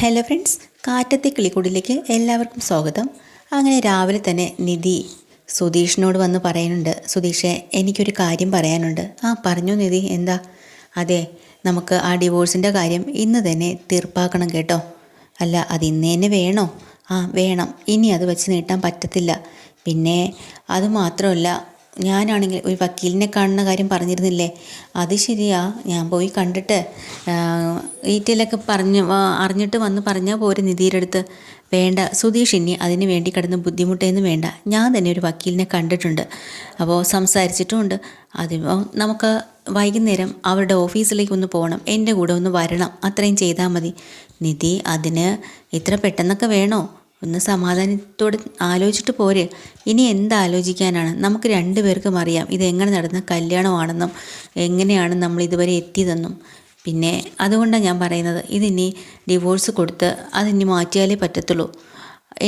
Hello friends, കാറ്റത്തെ കിളിക്കൂടിലേക്ക് എല്ലാവർക്കും സ്വാഗതം. അങ്ങനെ രാവിലെ തന്നെ നിധി സുധീഷിനോട് വന്ന് പറയുന്നുണ്ട്, സുധീഷേ എനിക്കൊരു കാര്യം പറയാനുണ്ട്. പറഞ്ഞു നിധി, എന്താ? അതെ, നമുക്ക് ആ ഡിവോഴ്സിൻ്റെ കാര്യം ഇന്ന് തന്നെ തീർപ്പാക്കണം കേട്ടോ. അല്ല, അത് ഇന്ന് തന്നെ വേണോ? വേണം. ഇനി അത് വെച്ച് നീട്ടാൻ പറ്റത്തില്ല. പിന്നെ അതുമാത്രമല്ല, ഞാനാണെങ്കിൽ ഒരു വക്കീലിനെ കാണുന്ന കാര്യം പറഞ്ഞിരുന്നില്ലേ, അത് ശരിയാ. ഞാൻ പോയി കണ്ടിട്ട് ഡീറ്റെയിലൊക്കെ അറിഞ്ഞിട്ട് വന്ന് പറഞ്ഞാൽ പോരെ നിധിയുടെ അടുത്ത്. വേണ്ട സുധീഷ്, ഇനി അതിന് വേണ്ടി കിടന്ന് ബുദ്ധിമുട്ടേന്ന് വേണ്ട. ഞാൻ തന്നെ ഒരു വക്കീലിനെ കണ്ടിട്ടുണ്ട്, അപ്പോൾ സംസാരിച്ചിട്ടുമുണ്ട്. അതിപ്പോൾ നമുക്ക് വൈകുന്നേരം അവരുടെ ഓഫീസിലേക്ക് ഒന്ന് പോകണം, എൻ്റെ കൂടെ ഒന്ന് വരണം, അത്രയും ചെയ്താൽ മതി. നിധി, അതിന് ഇത്ര പെട്ടെന്നൊക്കെ വേണോ? ഒന്ന് സമാധാനത്തോടെ ആലോചിച്ചിട്ട് പോരെ. ഇനി എന്താലോചിക്കാനാണ്? നമുക്ക് രണ്ടുപേർക്കും അറിയാം ഇതെങ്ങനെ നടന്ന കല്യാണമാണെന്നും എങ്ങനെയാണ് നമ്മൾ ഇതുവരെ എത്തിയതെന്നും. പിന്നെ അതുകൊണ്ടാണ് ഞാൻ പറയുന്നത്, ഇതിനി ഡിവോഴ്സ് കൊടുത്ത് അതിനി മാറ്റിയാലേ പറ്റത്തുള്ളൂ.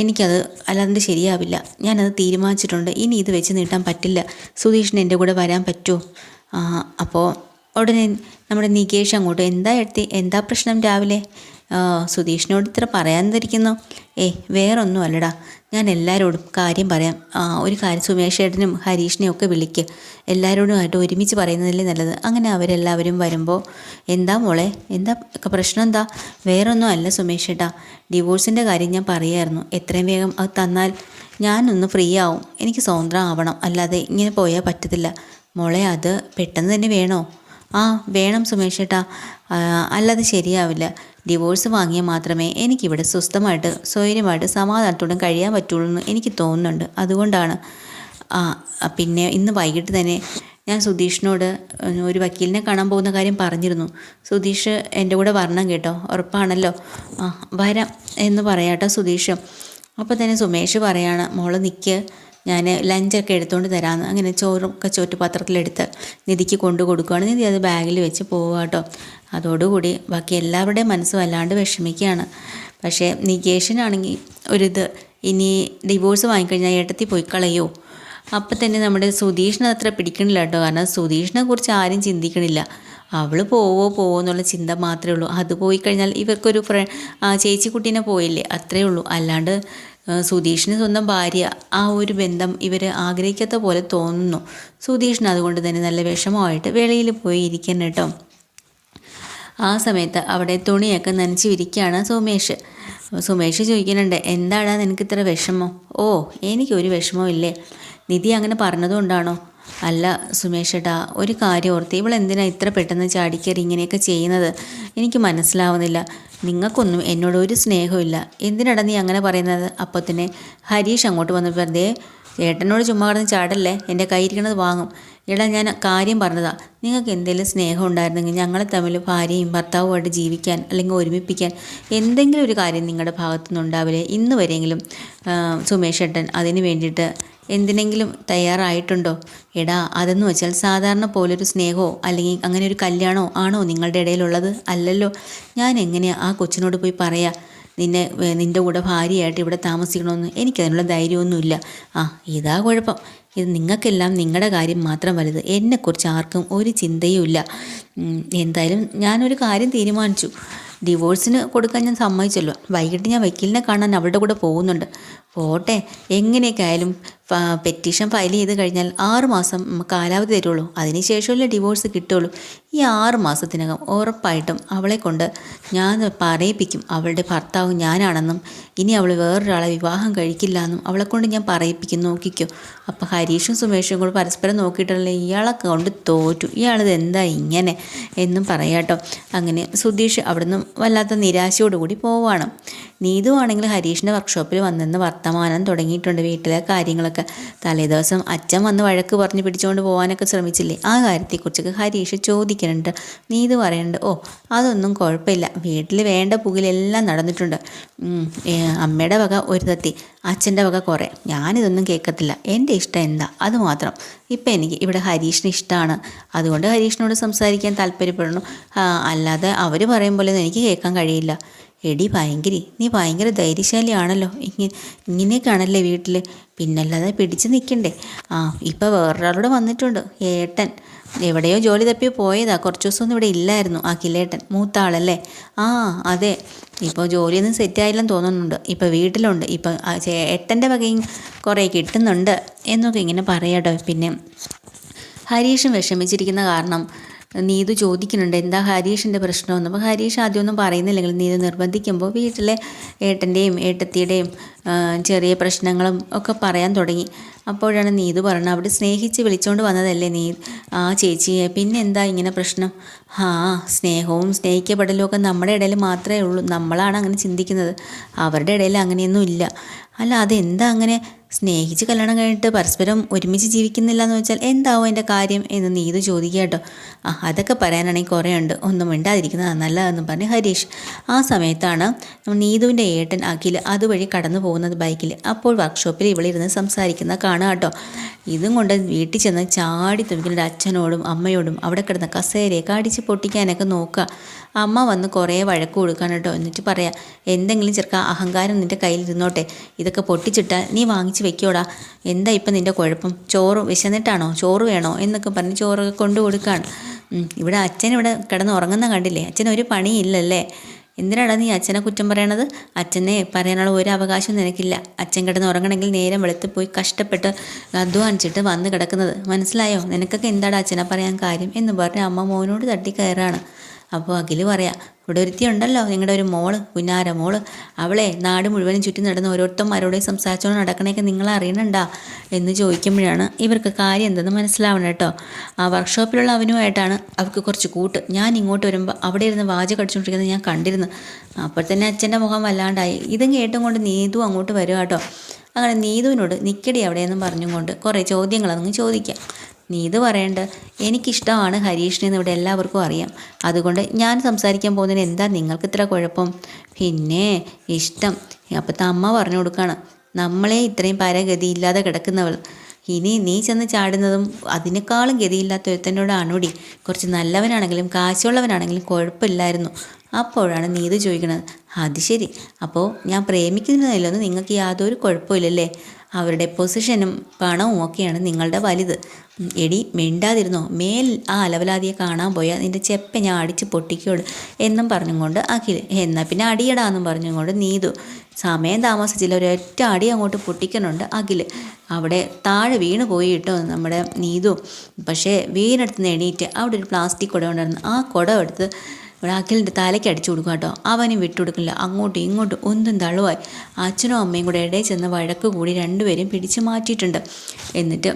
എനിക്കത് അല്ലാതെ ശരിയാവില്ല. ഞാനത് തീരുമാനിച്ചിട്ടുണ്ട്. ഇനി ഇത് വെച്ച് നീട്ടാൻ പറ്റില്ല. സുധീഷിന് എൻ്റെ കൂടെ വരാൻ പറ്റുമോ? അപ്പോൾ ഉടനെ നമ്മുടെ നികേഷ് അങ്ങോട്ട്, എന്താ പ്രശ്നം രാവിലെ? സുധീഷിനോട് ഇത്ര പറയാതിരിക്കുന്നു? വേറൊന്നും അല്ലടാ, ഞാൻ എല്ലാവരോടും കാര്യം പറയാം. ഒരു കാര്യം, സുമേഷ് ഏട്ടനും ഹരീഷിനെയും ഒക്കെ വിളിക്ക്. എല്ലാവരോടുമായിട്ട് ഒരുമിച്ച് പറയുന്നതല്ലേ നല്ലത്. അങ്ങനെ അവരെല്ലാവരും വരുമ്പോൾ, എന്താ മോളെ, എന്താ പ്രശ്നം? എന്താ? വേറൊന്നും അല്ല സുമേഷ് ഏട്ടാ, ഡിവോഴ്സിൻ്റെ കാര്യം ഞാൻ പറയായിരുന്നു. എത്രയും വേഗം അത് തന്നാൽ ഞാനൊന്ന് ഫ്രീ ആവും. എനിക്ക് സ്വതന്ത്രം ആവണം, അല്ലാതെ ഇങ്ങനെ പോയാൽ പറ്റത്തില്ല. മോളെ, അത് പെട്ടെന്ന് തന്നെ വേണോ? വേണം സുമേഷ് ഏട്ടാ, അല്ലാതെ ശരിയാവില്ല. ഡിവോഴ്സ് വാങ്ങിയാൽ മാത്രമേ എനിക്കിവിടെ സ്വസ്ഥമായിട്ട് സ്വൈര്യമായിട്ട് സമാധാനത്തോടെ കഴിയാൻ പറ്റുള്ളൂ എന്ന് എനിക്ക് തോന്നുന്നുണ്ട്. അതുകൊണ്ടാണ്. പിന്നെ ഇന്ന് വൈകിട്ട് തന്നെ ഞാൻ സുധീഷിനോട് ഒരു വക്കീലിനെ കാണാൻ പോകുന്ന കാര്യം പറഞ്ഞിരുന്നു. സുധീഷ് എൻ്റെ കൂടെ വരണം കേട്ടോ, ഉറപ്പാണല്ലോ? വരാം എന്ന് പറയാട്ടോ സുധീഷ്. അപ്പോൾ തന്നെ സുമേഷ് പറയാണ്, മോള് നിൽക്ക്, ഞാൻ ലഞ്ചൊക്കെ എടുത്തുകൊണ്ട് തരാമെന്ന്. അങ്ങനെ ചോറൊക്കെ ചോറ്റുപാത്രത്തിലെടുത്ത് നിധിക്ക് കൊണ്ടു കൊടുക്കുകയാണ്. നിധി അത് ബാഗിൽ വെച്ച് പോവുക കേട്ടോ. അതോടുകൂടി ബാക്കി എല്ലാവരുടെയും മനസ്സ് വല്ലാണ്ട് വിഷമിക്കുകയാണ്. പക്ഷേ നികേഷിനാണെങ്കിൽ ഒരിത്, ഇനി ഡിവോഴ്സ് വാങ്ങിക്കഴിഞ്ഞാൽ ഏട്ടത്തി പോയി കളയോ? അപ്പം തന്നെ നമ്മുടെ സുധീഷിന് അത്ര പിടിക്കണില്ല കേട്ടോ. കാരണം സുധീഷിനെ കുറിച്ച് ആരും ചിന്തിക്കണില്ല. അവൾ പോവോ എന്നുള്ള ചിന്ത മാത്രമേ ഉള്ളൂ. അത് പോയി കഴിഞ്ഞാൽ ഇവർക്കൊരു ചേച്ചിക്കുട്ടീനെ പോയില്ലേ, അത്രയേ ഉള്ളൂ. അല്ലാണ്ട് സുധീഷിന് സ്വന്തം ഭാര്യ, ആ ഒരു ബന്ധം ഇവർ ആഗ്രഹിക്കാത്ത പോലെ തോന്നുന്നു സുധീഷിന്. അതുകൊണ്ട് തന്നെ നല്ല വിഷമമായിട്ട് വെളിയിൽ പോയി ഇരിക്കണം കേട്ടോ. ആ സമയത്ത് അവിടെ തുണിയൊക്കെ നനച്ച് വിരിക്കുകയാണ് സുമേഷ്. സുമേഷ് ചോദിക്കുന്നുണ്ട്, എന്താടാ നിനക്ക് ഇത്ര വിഷമം? എനിക്കൊരു വിഷമവും ഇല്ലേ. നിധി അങ്ങനെ പറഞ്ഞതുകൊണ്ടാണോ? അല്ല സുമേഷ് ഏട്ടാ, ഒരു കാര്യം ഓർത്ത്, ഇവളെന്തിനാ ഇത്ര പെട്ടെന്ന് ചാടിക്കറി ഇങ്ങനെയൊക്കെ ചെയ്യുന്നത്? എനിക്ക് മനസ്സിലാവുന്നില്ല. നിങ്ങൾക്കൊന്നും എന്നോട് ഒരു സ്നേഹമില്ല. എന്തിനാടാ നീ അങ്ങനെ പറയുന്നത്? അപ്പോൾ തന്നെ ഹരീഷ് അങ്ങോട്ട് വന്ന്, വെറുതെ ചേട്ടനോട് ചുമ്മാ കിടന്ന് ചാടല്ലേ, എൻ്റെ കയ്യിരിക്കണത് വാങ്ങും. എടാ, ഞാൻ കാര്യം പറഞ്ഞതാ. നിങ്ങൾക്ക് എന്തെങ്കിലും സ്നേഹം ഉണ്ടായിരുന്നെങ്കിൽ ഞങ്ങളെ തമ്മിൽ ഭാര്യയും ഭർത്താവുമായിട്ട് ജീവിക്കാൻ അല്ലെങ്കിൽ ഒരുമിപ്പിക്കാൻ എന്തെങ്കിലും ഒരു കാര്യം നിങ്ങളുടെ ഭാഗത്തുനിന്ന് ഉണ്ടാവില്ലേ? ഇന്ന് വരെയെങ്കിലും സുമേഷ് ഏട്ടൻ അതിന് വേണ്ടിയിട്ട് എന്തിനെങ്കിലും തയ്യാറായിട്ടുണ്ടോ? എടാ, അതെന്ന് വെച്ചാൽ സാധാരണ പോലൊരു സ്നേഹമോ അല്ലെങ്കിൽ അങ്ങനെ ഒരു കല്യാണമോ ആണോ നിങ്ങളുടെ ഇടയിലുള്ളത്? അല്ലല്ലോ. ഞാൻ എങ്ങനെയാണ് ആ കൊച്ചിനോട് പോയി പറയാ നിൻ്റെ കൂടെ ഭാര്യയായിട്ട് ഇവിടെ താമസിക്കണമെന്ന്? എനിക്കതിനുള്ള ധൈര്യമൊന്നുമില്ല. ഇതാ കുഴപ്പം. ഇത് നിങ്ങൾക്കെല്ലാം നിങ്ങളുടെ കാര്യം മാത്രം വലുത്, എന്നെക്കുറിച്ച് ആർക്കും ഒരു ചിന്തയും ഇല്ല. എന്തായാലും ഞാനൊരു കാര്യം തീരുമാനിച്ചു. ഡിവോഴ്സിന് കൊടുക്കാൻ ഞാൻ സമ്മതിച്ചല്ലോ. വൈകിട്ട് ഞാൻ വക്കീലിനെ കാണാൻ അവളുടെ കൂടെ പോകുന്നുണ്ട്. പോട്ടെ, എങ്ങനെയൊക്കെ ആയാലും പെറ്റീഷൻ ഫയൽ ചെയ്ത് കഴിഞ്ഞാൽ 6 മാസം കാലാവധി തരുള്ളൂ. അതിനുശേഷമല്ലേ ഡിവോഴ്സ് കിട്ടുള്ളൂ. ഈ 6 മാസത്തിനകം ഉറപ്പായിട്ടും അവളെ കൊണ്ട് ഞാൻ പറയിപ്പിക്കും അവളുടെ ഭർത്താവ് ഞാനാണെന്നും ഇനി അവൾ വേറൊരാളെ വിവാഹം കഴിക്കില്ല എന്നും അവളെക്കൊണ്ട് ഞാൻ പറയിപ്പിക്കും. നോക്കിക്കോ. അപ്പോൾ ഹരീഷും സുമേഷും കൂടെ പരസ്പരം നോക്കിയിട്ടല്ലേ ഇയാളെ കൊണ്ട് തോറ്റു, ഇയാളിത് എന്താ ഇങ്ങനെ എന്നും പറയാട്ടോ. അങ്ങനെ സുധീഷ് അവിടുന്ന് വല്ലാത്ത നിരാശയോടുകൂടി പോവാണ്. നീതു ആണെങ്കിൽ ഹരീഷിൻ്റെ വർക്ക്ഷോപ്പിൽ വന്നെന്ന് വർത്തമാനം തുടങ്ങിയിട്ടുണ്ട്. വീട്ടിലെ കാര്യങ്ങളൊക്കെ തലേദിവസം അച്ഛൻ വന്ന് വഴക്ക് പറഞ്ഞ് പിടിച്ചുകൊണ്ട് പോകാനൊക്കെ ശ്രമിച്ചില്ലേ, ആ കാര്യത്തെക്കുറിച്ചൊക്കെ ഹരീഷ് ചോദിക്കുന്നുണ്ട്. നീതു പറയുന്നുണ്ട്, അതൊന്നും കുഴപ്പമില്ല, വീട്ടിൽ വേണ്ട പുകിലെല്ലാം നടന്നിട്ടുണ്ട്. അമ്മയുടെ വക ഒരു തത്തി, അച്ഛൻ്റെ വക കുറേ. ഞാനിതൊന്നും കേൾക്കത്തില്ല. എൻ്റെ ഇഷ്ടം എന്താ അത് മാത്രം. ഇപ്പം എനിക്ക് ഇവിടെ ഹരീഷിന് ഇഷ്ടമാണ്, അതുകൊണ്ട് ഹരീഷിനോട് സംസാരിക്കാൻ താല്പര്യപ്പെടണം. അല്ലാതെ അവർ പറയും പോലെ എനിക്ക് കേൾക്കാൻ കഴിയില്ല. എടി ഭയങ്കരി, നീ ഭയങ്കര ധൈര്യശാലിയാണല്ലോ. ഇങ്ങനെയൊക്കെയാണല്ലേ വീട്ടിൽ? പിന്നല്ലാതെ പിടിച്ച് നിൽക്കണ്ടേ? ഇപ്പോൾ വേറൊരാളോട് വന്നിട്ടുണ്ട്, ഏട്ടൻ. എവിടെയോ ജോലി തപ്പി പോയതാ, കുറച്ച് ദിവസമൊന്നും ഇവിടെ ഇല്ലായിരുന്നു അഖിലേട്ടൻ. മൂത്ത ആളല്ലേ? ആ അതെ, ഇപ്പോൾ ജോലിയൊന്നും സെറ്റായില്ലെന്ന് തോന്നുന്നുണ്ട്. ഇപ്പോൾ വീട്ടിലുണ്ട്. ഇപ്പം ഏട്ടൻ്റെ വകയും കുറേ കിട്ടുന്നുണ്ട് എന്നൊക്കെ ഇങ്ങനെ പറയാട്ടോ. പിന്നെ ഹരീഷും വിഷമിച്ചിരിക്കുന്ന കാരണം നീതു ചോദിക്കുന്നുണ്ട് എന്താ ഹരീഷിൻ്റെ പ്രശ്നമെന്ന്. അപ്പോൾ ഹരീഷ് ആദ്യമൊന്നും പറയുന്നില്ലെങ്കിൽ നീതു നിർബന്ധിക്കുമ്പോൾ വീട്ടിലെ ഏട്ടൻ്റെയും ഏട്ടത്തിയുടെയും ചെറിയ പ്രശ്നങ്ങളും ഒക്കെ പറയാൻ തുടങ്ങി. അപ്പോഴാണ് നീതു പറഞ്ഞത് അവിടെ സ്നേഹിച്ച് വിളിച്ചുകൊണ്ട് വന്നതല്ലേ നീ ആ ചേച്ചിയെ, പിന്നെ എന്താ ഇങ്ങനെ പ്രശ്നം? ആ സ്നേഹവും സ്നേഹിക്കപ്പെടലും ഒക്കെ നമ്മുടെ ഇടയിൽ മാത്രമേ ഉള്ളൂ, നമ്മളാണ് അങ്ങനെ ചിന്തിക്കുന്നത്, അവരുടെ ഇടയിൽ അങ്ങനെയൊന്നും ഇല്ല. അല്ല അതെന്താ അങ്ങനെ സ്നേഹിച്ച് കല്യാണം കഴിഞ്ഞിട്ട് പരസ്പരം ഒരുമിച്ച് ജീവിക്കുന്നില്ല എന്ന് വെച്ചാൽ എന്താവും അതിൻ്റെ കാര്യം എന്ന് നീതു ചോദിക്കുക കേട്ടോ. അതൊക്കെ പറയാനാണെങ്കിൽ കുറേ ഉണ്ട്, ഒന്നും മിണ്ടാതിരിക്കുന്നതാണ് നല്ലതെന്ന് പറഞ്ഞ് ഹരീഷ്. ആ സമയത്താണ് നീതുവിൻ്റെ ഏട്ടൻ അഖിൽ അതുവഴി കടന്നു പോകുന്നത് ബൈക്കിൽ. അപ്പോൾ വർക്ക്ഷോപ്പിൽ ഇവളിരുന്ന് സംസാരിക്കുന്ന കാണുക കേട്ടോ. ഇതും കൊണ്ട് വീട്ടിൽ ചെന്ന് ചാടി തുമ്പിക്കുന്ന അച്ഛനോടും അമ്മയോടും അവിടെ കിടന്ന കസേരയൊക്കെ അടിച്ച് പൊട്ടിക്കാനൊക്കെ നോക്കുക. അമ്മ വന്ന് കുറേ വഴക്ക് കൊടുക്കാൻ കേട്ടോ. എന്നിട്ട് പറയാം എന്തെങ്കിലും ചെറുക്ക അഹങ്കാരം നിൻ്റെ കയ്യിൽ ഇരുന്നോട്ടെ, ഇതൊക്കെ പൊട്ടിച്ചിട്ടാൽ നീ വാങ്ങിച്ച് വെക്കോടാ, എന്താ ഇപ്പം നിൻ്റെ കുഴപ്പം? ചോറ് വിശന്നിട്ടാണോ, ചോറ് വേണോ എന്നൊക്കെ പറഞ്ഞ് ചോറൊക്കെ കൊണ്ടു കൊടുക്കുകയാണ്. ഇവിടെ അച്ഛൻ ഇവിടെ കിടന്ന് ഉറങ്ങുന്ന കണ്ടില്ലേ, അച്ഛന് ഒരു പണിയില്ലല്ലേ, എന്തിനാണ് നീ അച്ഛനെ കുറ്റം പറയണത്? അച്ഛനെ പറയാനുള്ള ഒരു അവകാശവും നിനക്കില്ല. അച്ഛൻ കിടന്ന് ഉറങ്ങണമെങ്കിൽ നേരം വെളുത്ത് പോയി കഷ്ടപ്പെട്ട് അധ്വാനിച്ചിട്ട് വന്ന് കിടക്കുന്നത്, മനസ്സിലായോ? നിനക്കൊക്കെ എന്താണ് അച്ഛനെ പറയാൻ കാര്യം എന്ന് പറഞ്ഞ് അമ്മ മോനോട് തട്ടി കയറാണ്. അപ്പോൾ അഖിൽ പറയാം ഇവിടെ ഒരുത്തി ഉണ്ടല്ലോ നിങ്ങളുടെ ഒരു മോള്, പുന്നാര മോള്, അവളെ നാട് മുഴുവനും ചുറ്റി നടന്ന് ഓരോരുത്തന്മാരോടെയും സംസാരിച്ചോണ്ട് നടക്കണേക്കെ നിങ്ങൾ അറിയണണ്ടാ എന്ന് ചോദിക്കുമ്പോഴാണ് ഇവർക്ക് കാര്യം എന്തെന്ന് മനസ്സിലാവണം കേട്ടോ. ആ വർക്ക്ഷോപ്പിലുള്ള അവനുമായിട്ടാണ് അവർക്ക് കുറച്ച് കൂട്ട്. ഞാൻ ഇങ്ങോട്ട് വരുമ്പോൾ അവിടെ ഇരുന്ന് വാച കടിച്ചുകൊണ്ടിരിക്കുന്നത് ഞാൻ കണ്ടിരുന്നു. അപ്പോൾ തന്നെ അച്ഛൻ്റെ മുഖം വല്ലാണ്ടായി. ഇതും കേട്ടും കൊണ്ട് നീതു അങ്ങോട്ട് വരിക കേട്ടോ. അങ്ങനെ നീതുവിനോട് നിക്കടി അവിടെയെന്നും പറഞ്ഞും കൊണ്ട് കുറേ ചോദ്യങ്ങളങ്ങ് ചോദിക്കാം. നീതു പറയേണ്ട എനിക്കിഷ്ടമാണ് ഹരീഷിനെന്ന് ഇവിടെ എല്ലാവർക്കും അറിയാം, അതുകൊണ്ട് ഞാൻ സംസാരിക്കാൻ പോകുന്നതിന് എന്താ നിങ്ങൾക്ക് ഇത്ര കുഴപ്പം? പിന്നെ ഇഷ്ടം. അപ്പോഴത്തെ അമ്മ പറഞ്ഞു കൊടുക്കുകയാണ് നമ്മളെ ഇത്രയും പരഗതിയില്ലാതെ കിടക്കുന്നവൾ ഇനി നീ ചെന്ന് ചാടുന്നതും അതിനേക്കാളും ഗതിയില്ലാത്ത ഒരുത്തനോടാണോടി, കുറച്ച് നല്ലവനാണെങ്കിലും കാശുള്ളവനാണെങ്കിലും കുഴപ്പമില്ലായിരുന്നു. അപ്പോഴാണ് നീതു ചോദിക്കുന്നത് അത് ശരി, അപ്പോൾ ഞാൻ പ്രേമിക്കുന്നതിലൊന്നും നിങ്ങൾക്ക് യാതൊരു കുഴപ്പമില്ലല്ലേ, അവരുടെ പൊസിഷനും പണവും ഒക്കെയാണ് നിങ്ങളുടെ വലുത്. എടി മിണ്ടാതിരുന്നോ, മേൽ ആ അലവലാതിയെ കാണാൻ പോയാൽ നിൻ്റെ ചെപ്പ ഞാൻ അടിച്ച് പൊട്ടിക്കോട് എന്നും പറഞ്ഞുകൊണ്ട് അഖിൽ. എന്നാൽ പിന്നെ അടിയടാന്നും പറഞ്ഞുകൊണ്ട് നീതു. സമയം താമസിച്ചില്ല, ഒരൊറ്റ അടി അങ്ങോട്ട് പൊട്ടിക്കുന്നുണ്ട് അഖിൽ. അവിടെ താഴെ വീണ് പോയി കേട്ടോ നമ്മുടെ നീതു. പക്ഷേ വീണെടുത്ത് എണീറ്റ് അവിടെ ഒരു പ്ലാസ്റ്റിക് കുട ഉണ്ടായിരുന്നു, ആ കുട എടുത്ത് ഇവിടെ അഖിലിൻ്റെ തലയ്ക്ക് അടിച്ചു കൊടുക്കുക കേട്ടോ. അവനും വിട്ടുകൊടുക്കില്ല, അങ്ങോട്ടും ഇങ്ങോട്ടും ഒന്നും തള്ളുവായി. അച്ഛനും അമ്മയും കൂടെ ഇടയിൽ ചെന്ന് വഴക്ക് കൂടി രണ്ടുപേരും പിടിച്ചു മാറ്റിയിട്ടുണ്ട്. എന്നിട്ട്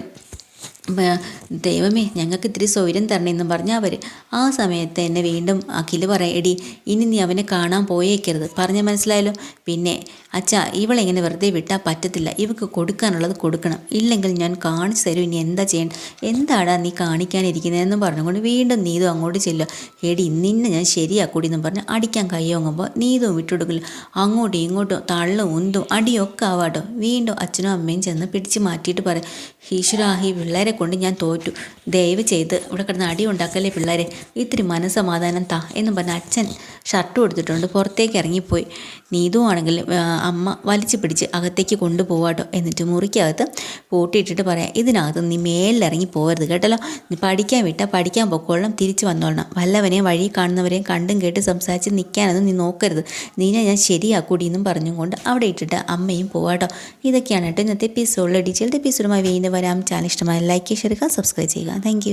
ദൈവമേ ഞങ്ങൾക്ക് ഇത്തിരി സൗകര്യം തരണമെന്നും പറഞ്ഞ അവർ. ആ സമയത്ത് എന്നെ വീണ്ടും അഖിൽ പറയാം എടി ഇനി നീ അവനെ കാണാൻ പോയേക്കരുത്, പറഞ്ഞ മനസ്സിലായല്ലോ? പിന്നെ അച്ഛാ ഇവളെങ്ങനെ വെറുതെ വിട്ടാൽ പറ്റത്തില്ല, ഇവക്ക് കൊടുക്കാനുള്ളത് കൊടുക്കണം, ഇല്ലെങ്കിൽ ഞാൻ കാണിച്ചു തരും ഇനി എന്താ ചെയ്യണം, എന്താടാ നീ കാണിക്കാനിരിക്കുന്നതെന്നും പറഞ്ഞുകൊണ്ട് വീണ്ടും നീതു അങ്ങോട്ട് ചെല്ലുക. എടി നിന്നെ ഞാൻ ശരിയാക്കൂടി എന്നും പറഞ്ഞ് അടിക്കാൻ കയ്യോങ്ങുമ്പോൾ നീതും വിട്ടുകൊടുക്കില്ല, അങ്ങോട്ടും ഇങ്ങോട്ടും തള്ളും ഉന്തും അടിയൊക്കെ ആവാട്ടോ. വീണ്ടും അച്ഛനും അമ്മയും ചെന്ന് പിടിച്ച് മാറ്റിയിട്ട് പറയാം ഈശ്വരാ ഈ പിള്ളേരെ കൊണ്ട് ഞാൻ തോറ്റു, ദയവ് ചെയ്ത് ഇവിടെ കിടന്ന് അടി ഉണ്ടാക്കല്ലേ പിള്ളേരെ, ഇത്തിരി മനസ്സമാധാനം താ എന്നും പറഞ്ഞ് അച്ഛൻ ഷർട്ട് കൊടുത്തിട്ടുണ്ട് പുറത്തേക്ക് ഇറങ്ങിപ്പോയി. നീതുവാണെങ്കിൽ അമ്മ വലിച്ചു പിടിച്ച് അകത്തേക്ക് കൊണ്ടുപോകാട്ടോ. എന്നിട്ട് മുറിക്കകത്ത് പൂട്ടിയിട്ടിട്ട് പറയാം ഇതിനകത്ത് നീ മേലിറങ്ങി പോകരുത് കേട്ടല്ലോ, നീ പഠിക്കാൻ വിട്ടാൽ പഠിക്കാൻ പൊക്കോളണം, തിരിച്ചു വന്നോളണം, വല്ലവനെയും വഴി കാണുന്നവരെയും കണ്ടും കേട്ട് സംസാരിച്ച് നിൽക്കാനൊന്നും നീ നോക്കരുത്, നീനെ ഞാൻ ശരിയാക്കൂടി എന്നും പറഞ്ഞും കൊണ്ട് അവിടെ ഇട്ടിട്ട് അമ്മയും പോവാട്ടോ. ഇതൊക്കെയാണ് കേട്ടോ ഇന്നത്തെ എപ്പിസോഡിലെ ഡീറ്റെയിൽഡ് എപ്പിസോഡുമായി വീണ്ടും വരാം. ചാനൽ ഇഷ്ടമായ ലൈക്ക് ചെയ്യുക, സബ്സ്ക്രൈബ് ചെയ്യുക. താങ്ക്